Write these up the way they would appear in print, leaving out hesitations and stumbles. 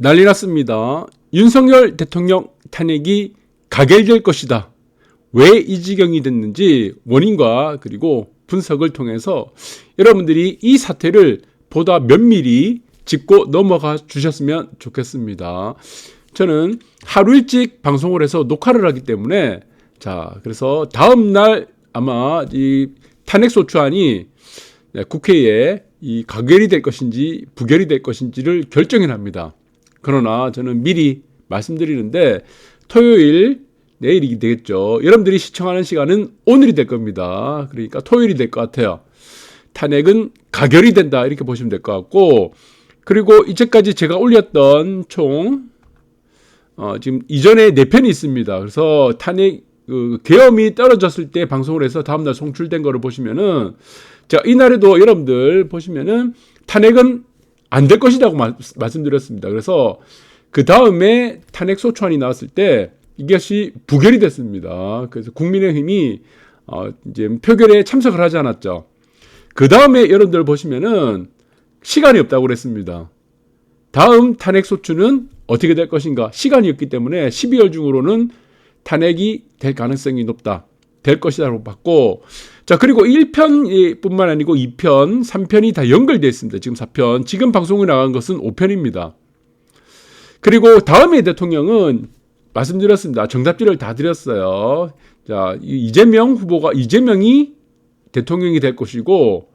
난리 났습니다. 윤석열 대통령 탄핵이 가결될 것이다. 왜 이 지경이 됐는지 원인과 그리고 분석을 통해서 여러분들이 이 사태를 보다 면밀히 짚고 넘어가 주셨으면 좋겠습니다. 저는 하루 일찍 방송을 해서 녹화를 하기 때문에 그래서 다음 날 아마 이 탄핵소추안이 국회에 이 가결이 될 것인지 부결이 될 것인지를 결정을 합니다. 그러나 저는 미리 말씀드리는데 토요일 내일이 되겠죠. 여러분들이 시청하는 시간은 오늘이 될 겁니다. 그러니까 토요일이 될 것 같아요. 탄핵은 가결이 된다 이렇게 보시면 될 것 같고, 그리고 이제까지 제가 올렸던 총 지금 이전에 4편이 있습니다. 그래서 탄핵 계엄이 떨어졌을 때 방송을 해서 다음날 송출된 거를 보시면은 제가 이날에도 여러분들 보시면은 탄핵은 안 될 것이라고 말씀드렸습니다. 그래서 그 다음에 탄핵 소추안이 나왔을 때 이것이 부결이 됐습니다. 그래서 국민의힘이 이제 표결에 참석을 하지 않았죠. 그 다음에 여러분들 보시면은 시간이 없다고 그랬습니다. 다음 탄핵 소추는 어떻게 될 것인가? 시간이 없기 때문에 12월 중으로는 탄핵이 될 가능성이 높다. 될 것이라고 봤고, 그리고 1편 뿐만 아니고 2편, 3편이 다 연결되어 있습니다. 지금 4편. 지금 방송에 나간 것은 5편입니다. 그리고 다음에 대통령은 말씀드렸습니다. 정답지를 다 드렸어요. 이재명 후보가 이재명이 대통령이 될 것이고,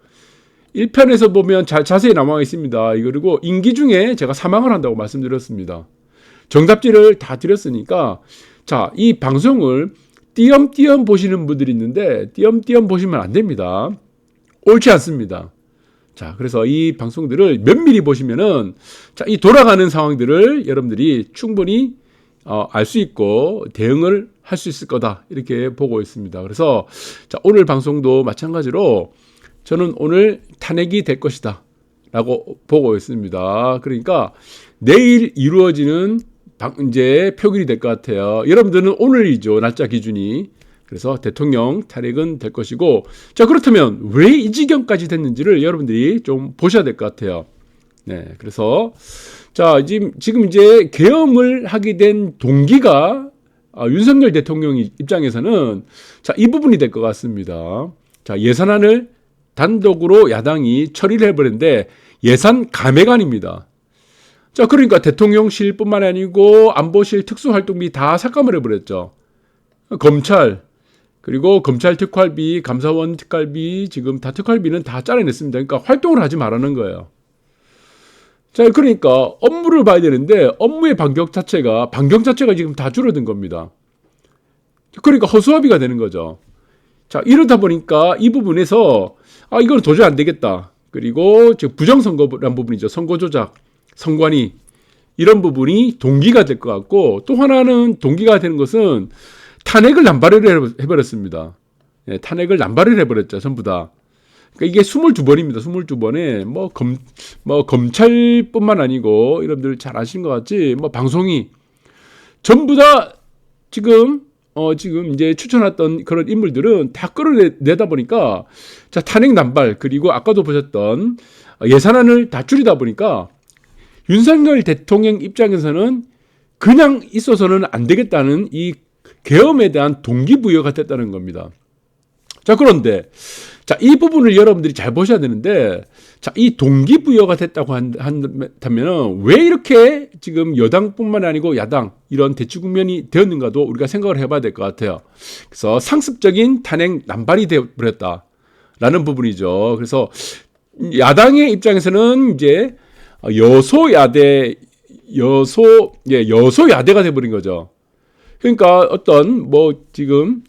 1편에서 보면 자세히 남아 있습니다. 그리고 임기 중에 제가 사망을 한다고 말씀드렸습니다. 정답지를 다 드렸으니까, 이 방송을 띄엄띄엄 보시는 분들이 있는데, 띄엄띄엄 보시면 안 됩니다. 옳지 않습니다. 그래서 이 방송들을 면밀히 보시면은, 이 돌아가는 상황들을 여러분들이 충분히 알 수 있고 대응을 할 수 있을 거다. 이렇게 보고 있습니다. 그래서 오늘 방송도 마찬가지로 저는 오늘 탄핵이 될 것이다. 라고 보고 있습니다. 그러니까 내일 이루어지는 이제 표결이 될 것 같아요. 여러분들은 오늘이죠. 날짜 기준이. 그래서 대통령 탄핵은 될 것이고, 그렇다면 왜 이 지경까지 됐는지를 여러분들이 좀 보셔야 될 것 같아요. 네. 그래서 지금 이제 계엄을 하게 된 동기가 윤석열 대통령 입장에서는 이 부분이 될 것 같습니다. 예산안을 단독으로 야당이 처리를 해버렸는데 예산 감액안입니다. 그러니까 대통령실뿐만 아니고 안보실 특수활동비 다 삭감을 해버렸죠. 검찰, 그리고 검찰 특활비, 감사원 특활비, 지금 다 특활비는 다 잘라냈습니다. 그러니까 활동을 하지 말라는 거예요. 그러니까 업무를 봐야 되는데 업무의 반경 자체가 지금 다 줄어든 겁니다. 그러니까 허수아비가 되는 거죠. 이러다 보니까 이 부분에서 이건 도저히 안 되겠다. 그리고 부정선거란 부분이죠. 선거 조작, 선관위 이런 부분이 동기가 될 것 같고, 또 하나는 동기가 되는 것은 탄핵을 남발을 해버렸습니다. 탄핵을 남발을 해버렸죠. 전부 다. 그러니까 이게 22번입니다. 22번에 검찰뿐만 아니고 여러분들 잘 아시는 것 같지, 방송이 전부 다 지금 이제 추천했던 그런 인물들은 다 끌어내다 보니까 탄핵 남발, 그리고 아까도 보셨던 예산안을 다 줄이다 보니까 윤석열 대통령 입장에서는 그냥 있어서는 안 되겠다는 이 계엄에 대한 동기부여가 됐다는 겁니다. 그런데 이 부분을 여러분들이 잘 보셔야 되는데, 이 동기부여가 됐다고 한다면 왜 이렇게 지금 여당뿐만 아니고 야당 이런 대치 국면이 되었는가도 우리가 생각을 해봐야 될 것 같아요. 그래서 상습적인 탄핵 남발이 되어버렸다라는 부분이죠. 그래서 야당의 입장에서는 이제 여소야대가 돼버린 거죠. 그러니까 지금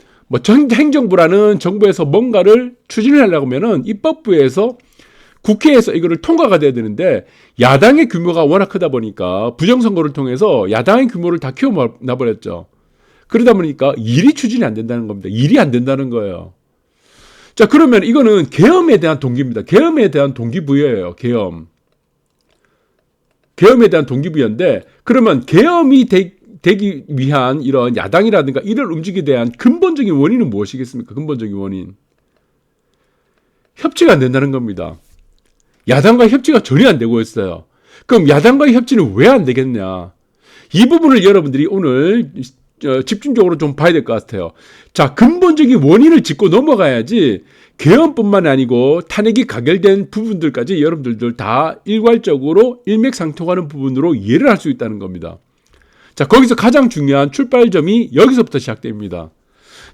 행정부라는 정부에서 뭔가를 추진을 하려고 하면은 입법부에서 국회에서 이거를 통과가 돼야 되는데, 야당의 규모가 워낙 크다 보니까 부정선거를 통해서 야당의 규모를 다 키워놔버렸죠. 그러다 보니까 일이 추진이 안 된다는 겁니다. 일이 안 된다는 거예요. 그러면 이거는 계엄에 대한 동기입니다. 계엄에 대한 동기부여예요. 계엄에 대한 동기부여인데, 그러면 계엄이 되기 위한 이런 야당이라든가 이런 움직임에 대한 근본적인 원인은 무엇이겠습니까? 근본적인 원인. 협치가 안 된다는 겁니다. 야당과 협치가 전혀 안 되고 있어요. 그럼 야당과의 협치는 왜 안 되겠냐? 이 부분을 여러분들이 오늘 집중적으로 좀 봐야 될 것 같아요. 자, 근본적인 원인을 짚고 넘어가야지 개헌뿐만 아니고 탄핵이 가결된 부분들까지 여러분들 다 일괄적으로 일맥상통하는 부분으로 이해를 할 수 있다는 겁니다. 자, 거기서 가장 중요한 출발점이 여기서부터 시작됩니다.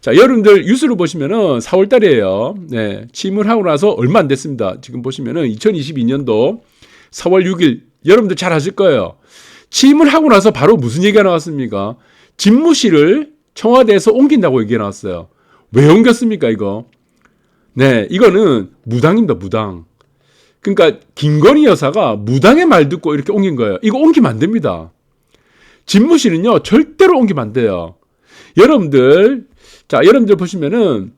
자, 여러분들 뉴스를 보시면은 4월 달이에요. 네, 취임을 하고 나서 얼마 안 됐습니다. 지금 보시면은 2022년도 4월 6일 여러분들 잘 아실 거예요. 취임을 하고 나서 바로 무슨 얘기가 나왔습니까? 집무실을 청와대에서 옮긴다고 얘기가 나왔어요. 왜 옮겼습니까, 이거? 네, 이거는 무당입니다, 무당. 그러니까 김건희 여사가 무당의 말 듣고 이렇게 옮긴 거예요. 이거 옮기면 안 됩니다. 집무실은요, 절대로 옮기면 안 돼요. 여러분들, 자, 여러분들 보시면은,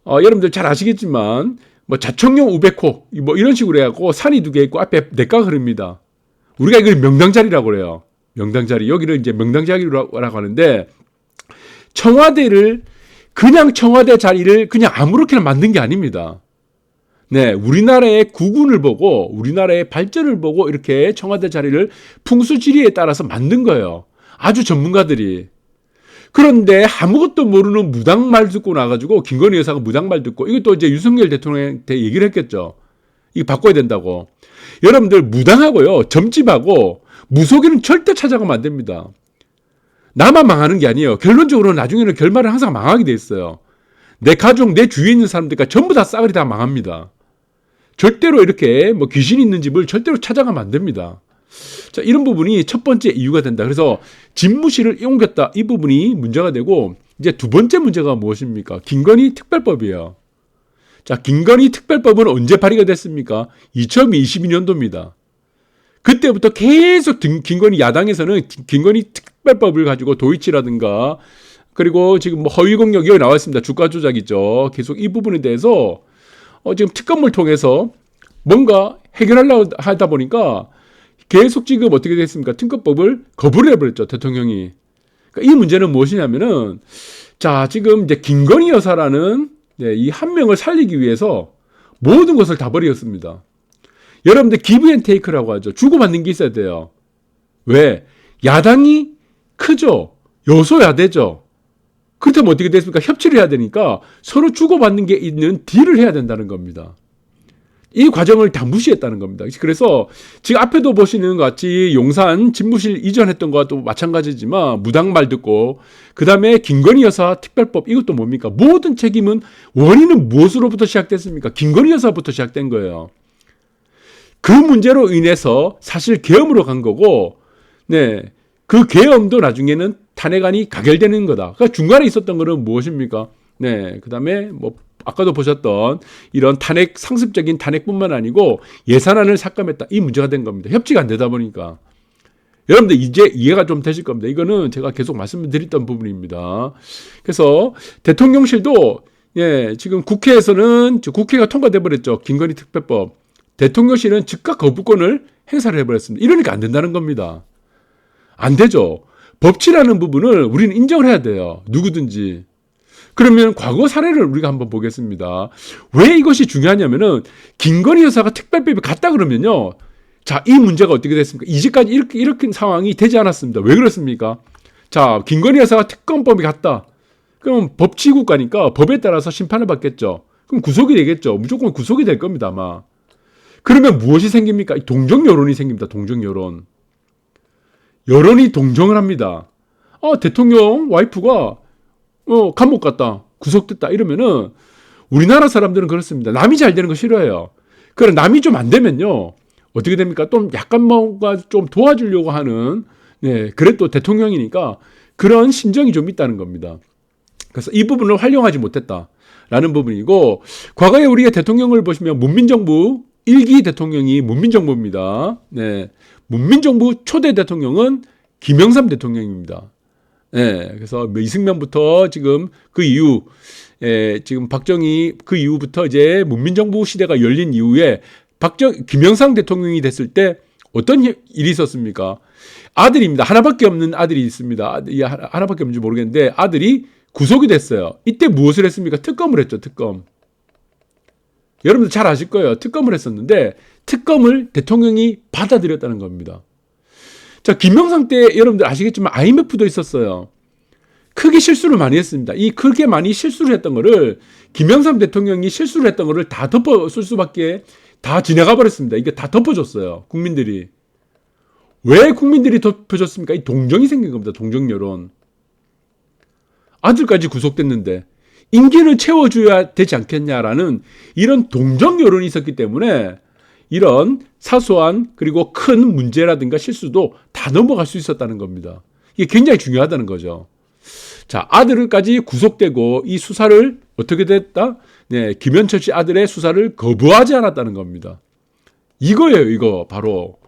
여러분들 잘 아시겠지만, 뭐 자청용 우베코, 뭐 이런 식으로 해갖고 산이 2개 있고 앞에 냇가가 흐릅니다. 우리가 이걸 명당자리라고 그래요. 명당자리. 여기를 이제 명당자리라고 하는데, 청와대를, 그냥 청와대 자리를 그냥 아무렇게나 만든 게 아닙니다. 네, 우리나라의 국운을 보고 우리나라의 발전을 보고 이렇게 청와대 자리를 풍수지리에 따라서 만든 거예요. 아주 전문가들이. 그런데 아무것도 모르는 무당 말 듣고 나가지고 김건희 여사가 무당 말 듣고 이것도 이제 윤석열 대통령한테 얘기를 했겠죠. 이거 바꿔야 된다고. 여러분들 무당하고요, 점집하고 무속인은 절대 찾아가면 안 됩니다. 나만 망하는 게 아니에요. 결론적으로 나중에는 결말은 항상 망하게 돼 있어요. 내 가족, 내 주위에 있는 사람들과 전부 다 싸그리 다 망합니다. 절대로 이렇게 뭐 귀신이 있는 집을 절대로 찾아가면 안 됩니다. 자, 이런 부분이 첫 번째 이유가 된다. 그래서 집무실을 옮겼다. 이 부분이 문제가 되고, 이제 두 번째 문제가 무엇입니까? 김건희 특별법이에요. 자, 김건희 특별법은 언제 발의가 됐습니까? 2022년도입니다. 그때부터 계속 김건희 야당에서는 김건희 특별법을 가지고 도이치라든가 그리고 지금 뭐 허위공역 여기 나와 있습니다. 주가 조작이죠. 계속 이 부분에 대해서 지금 특검을 통해서 뭔가 해결하려고 하다 보니까 계속 지금 어떻게 됐습니까? 특검법을 거부를 해버렸죠. 대통령이. 그러니까 이 문제는 무엇이냐면은, 자, 지금 이제 김건희 여사라는 이 한 명을 살리기 위해서 모든 것을 다 버렸습니다. 여러분들 기브앤테이크라고 하죠. 주고받는 게 있어야 돼요. 왜? 야당이 크죠. 여소야대죠. 그렇다면 어떻게 됐습니까? 협치를 해야 되니까 서로 주고받는 게 있는 딜을 해야 된다는 겁니다. 이 과정을 다 무시했다는 겁니다. 그래서 지금 앞에도 보시는 것 같이 용산 집무실 이전했던 것도 마찬가지지만 무당 말 듣고 그 다음에 김건희 여사 특별법 이것도 뭡니까? 모든 책임은 원인은 무엇으로부터 시작됐습니까? 김건희 여사부터 시작된 거예요. 그 문제로 인해서 사실 계엄으로 간 거고, 네, 그 계엄도 나중에는 탄핵안이 가결되는 거다. 그러니까 중간에 있었던 거는 무엇입니까? 네, 그 다음에 뭐 아까도 보셨던 이런 탄핵, 상습적인 탄핵뿐만 아니고 예산안을 삭감했다. 이 문제가 된 겁니다. 협치가 안 되다 보니까. 여러분들 이제 이해가 좀 되실 겁니다. 이거는 제가 계속 말씀드렸던 부분입니다. 그래서 대통령실도 지금 국회에서는 국회가 통과돼 버렸죠. 김건희 특별법. 대통령실은 즉각 거부권을 행사를 해버렸습니다. 이러니까 안 된다는 겁니다. 안 되죠. 법치라는 부분을 우리는 인정을 해야 돼요. 누구든지. 그러면 과거 사례를 우리가 한번 보겠습니다. 왜 이것이 중요하냐면은 김건희 여사가 특별법이 갔다 그러면요. 자, 이 문제가 어떻게 됐습니까? 이제까지 이렇게 상황이 되지 않았습니다. 왜 그렇습니까? 자, 김건희 여사가 특검법이 갔다. 그럼 법치국가니까 법에 따라서 심판을 받겠죠. 그럼 구속이 되겠죠. 무조건 구속이 될 겁니다, 아마. 그러면 무엇이 생깁니까? 동정 여론이 생깁니다. 동정 여론. 여론이 동정을 합니다. 대통령 와이프가 감옥 갔다. 구속됐다. 이러면은 우리나라 사람들은 그렇습니다. 남이 잘 되는 거 싫어해요. 그럼 남이 좀 안 되면요. 어떻게 됩니까? 좀 약간 뭔가 좀 도와주려고 하는, 그래도 대통령이니까 그런 심정이 좀 있다는 겁니다. 그래서 이 부분을 활용하지 못했다라는 부분이고, 과거에 우리가 대통령을 보시면 문민정부 1기 대통령이 문민정부입니다. 네. 문민정부 초대 대통령은 김영삼 대통령입니다. 그래서 이승만부터 지금 그 이후, 지금 박정희 그 이후부터 이제 문민정부 시대가 열린 이후에 김영삼 대통령이 됐을 때 어떤 일이 있었습니까? 아들입니다. 하나밖에 없는 아들이 있습니다. 하나밖에 없는지 모르겠는데 아들이 구속이 됐어요. 이때 무엇을 했습니까? 특검을 했죠. 특검. 여러분들 잘 아실 거예요. 특검을 했었는데 특검을 대통령이 받아들였다는 겁니다. 자, 김영삼 때 여러분들 아시겠지만 IMF도 있었어요. 크게 실수를 많이 했습니다. 이 크게 많이 실수를 했던 거를 김영삼 대통령이 실수를 했던 거를 다 덮어쓸 수밖에 다 지나가 버렸습니다. 이게 다 덮어줬어요. 국민들이. 왜 국민들이 덮어줬습니까? 이 동정이 생긴 겁니다. 동정 여론. 아들까지 구속됐는데 임기를 채워줘야 되지 않겠냐라는 이런 동정 여론이 있었기 때문에 이런 사소한 그리고 큰 문제라든가 실수도 다 넘어갈 수 있었다는 겁니다. 이게 굉장히 중요하다는 거죠. 자, 아들까지 구속되고 이 수사를 어떻게 됐다? 네, 김현철 씨 아들의 수사를 거부하지 않았다는 겁니다. 이거예요, 이거 바로.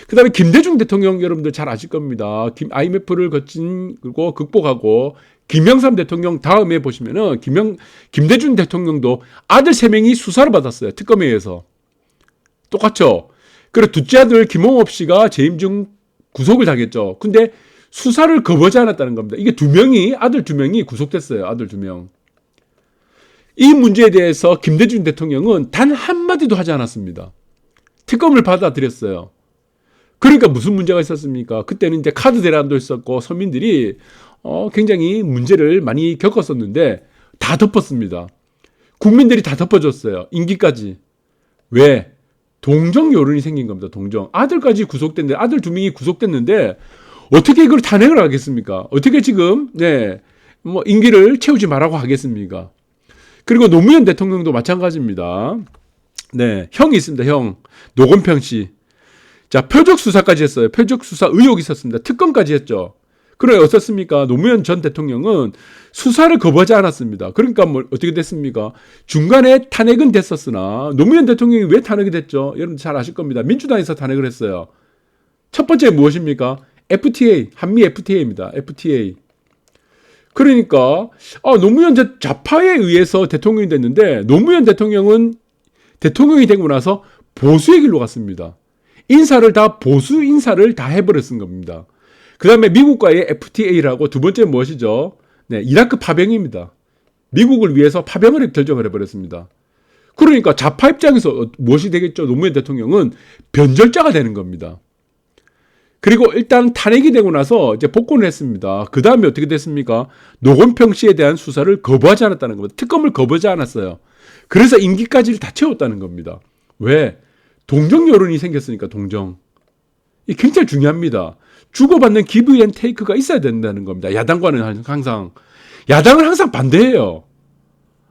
그 다음에 김대중 대통령 여러분들 잘 아실 겁니다. IMF를 그리고 극복하고 김영삼 대통령 다음에 보시면은 김대중 대통령도 아들 3명이 수사를 받았어요. 특검에 의해서. 똑같죠? 그리고 둘째 아들 김홍업 씨가 재임 중 구속을 당했죠. 근데 수사를 거부하지 않았다는 겁니다. 이게 아들 2명이 구속됐어요. 아들 2명. 이 문제에 대해서 김대중 대통령은 단 한마디도 하지 않았습니다. 특검을 받아들였어요. 그러니까 무슨 문제가 있었습니까? 그때는 이제 카드 대란도 있었고 서민들이 굉장히 문제를 많이 겪었었는데 다 덮었습니다. 국민들이 다 덮어줬어요. 임기까지. 왜? 동정 여론이 생긴 겁니다. 동정. 아들까지 구속됐는데 아들 2명이 구속됐는데 어떻게 이걸 탄핵을 하겠습니까? 어떻게 지금 임기를 채우지 말라고 하겠습니까? 그리고 노무현 대통령도 마찬가지입니다. 네, 형이 있습니다. 형 노건평 씨. 자, 표적 수사까지 했어요. 표적 수사 의혹이 있었습니다. 특검까지 했죠. 그래 어떻습니까? 노무현 전 대통령은 수사를 거부하지 않았습니다. 그러니까 어떻게 됐습니까? 중간에 탄핵은 됐었으나 노무현 대통령이 왜 탄핵이 됐죠? 여러분 잘 아실 겁니다. 민주당에서 탄핵을 했어요. 첫 번째 무엇입니까? FTA, 한미 FTA입니다. FTA. 그러니까 노무현 좌파에 의해서 대통령이 됐는데 노무현 대통령은 대통령이 되고 나서 보수의 길로 갔습니다. 보수 인사를 다 해버렸은 겁니다. 그 다음에 미국과의 FTA라고 두 번째 무엇이죠? 네, 이라크 파병입니다. 미국을 위해서 파병을 결정을 해버렸습니다. 그러니까 좌파 입장에서 무엇이 되겠죠? 노무현 대통령은 변절자가 되는 겁니다. 그리고 일단 탄핵이 되고 나서 이제 복권을 했습니다. 그 다음에 어떻게 됐습니까? 노건평 씨에 대한 수사를 거부하지 않았다는 겁니다. 특검을 거부하지 않았어요. 그래서 임기까지를 다 채웠다는 겁니다. 왜? 동정 여론이 생겼으니까 동정. 이게 굉장히 중요합니다. 주고받는 기브 앤 테이크가 있어야 된다는 겁니다. 야당과는 항상. 야당은 항상 반대해요.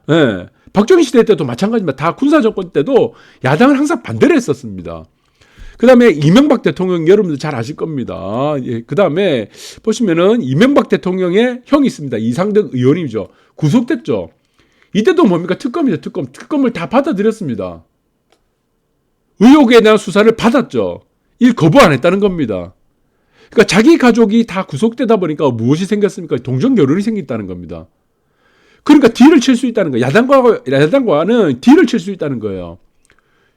네. 박정희 시대 때도 마찬가지입니다. 다 군사정권 때도 야당은 항상 반대를 했었습니다. 그 다음에 이명박 대통령 여러분들 잘 아실 겁니다. 예, 그 다음에 보시면은 이명박 대통령의 형이 있습니다. 이상득 의원이죠. 구속됐죠. 이때도 뭡니까? 특검이죠. 특검을 다 받아들였습니다. 의혹에 대한 수사를 받았죠. 일 거부 안 했다는 겁니다. 그러니까 자기 가족이 다 구속되다 보니까 무엇이 생겼습니까? 동정 여론이 생겼다는 겁니다. 그러니까 딜을 칠 수 있다는 거예요. 야당과는 딜을 칠 수 있다는 거예요.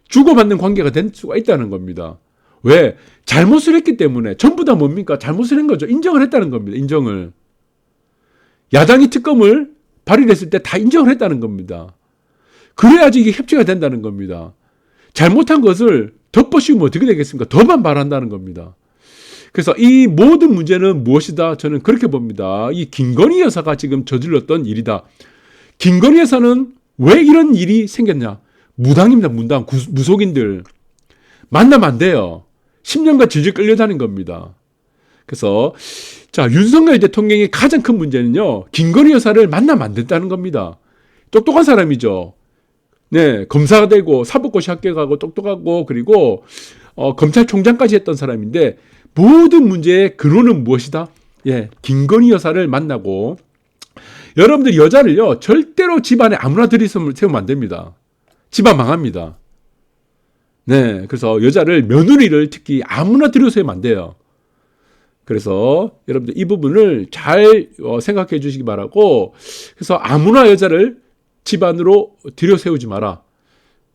주고받는 관계가 될 수가 있다는 겁니다. 왜? 잘못을 했기 때문에. 전부 다 뭡니까? 잘못을 한 거죠. 인정을 했다는 겁니다. 인정을. 야당이 특검을 발의했을 때 다 인정을 했다는 겁니다. 그래야지 이게 협치가 된다는 겁니다. 잘못한 것을 덮어씌우면 어떻게 되겠습니까? 더 반발한다는 겁니다. 그래서 이 모든 문제는 무엇이다? 저는 그렇게 봅니다. 이 김건희 여사가 지금 저질렀던 일이다. 김건희 여사는 왜 이런 일이 생겼냐? 무당입니다. 무속인들. 만나면 안 돼요. 10년간 질질 끌려다닌 겁니다. 그래서 자, 윤석열 대통령의 가장 큰 문제는요. 김건희 여사를 만나면 안 된다는 겁니다. 똑똑한 사람이죠. 네, 검사가 되고 사법고시 합격하고 똑똑하고 그리고 검찰총장까지 했던 사람인데 모든 문제의 근원은 무엇이다? 예, 김건희 여사를 만나고 여러분들 여자를요 절대로 집안에 아무나 들이세우면 안 됩니다. 집안 망합니다. 네, 그래서 여자를 며느리를 특히 아무나 들여세우면 안 돼요. 그래서 여러분들 이 부분을 잘 생각해 주시기 바라고 그래서 아무나 여자를 집안으로 들여세우지 마라.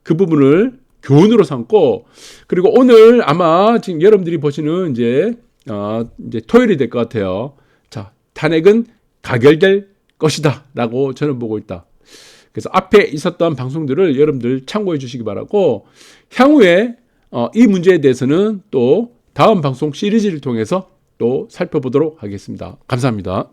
그 부분을 교훈으로 삼고 그리고 오늘 아마 지금 여러분들이 보시는 이제 토요일이 될 것 같아요. 자, 탄핵은 가결될 것이다라고 저는 보고 있다. 그래서 앞에 있었던 방송들을 여러분들 참고해 주시기 바라고 향후에 이 문제에 대해서는 또 다음 방송 시리즈를 통해서 또 살펴보도록 하겠습니다. 감사합니다.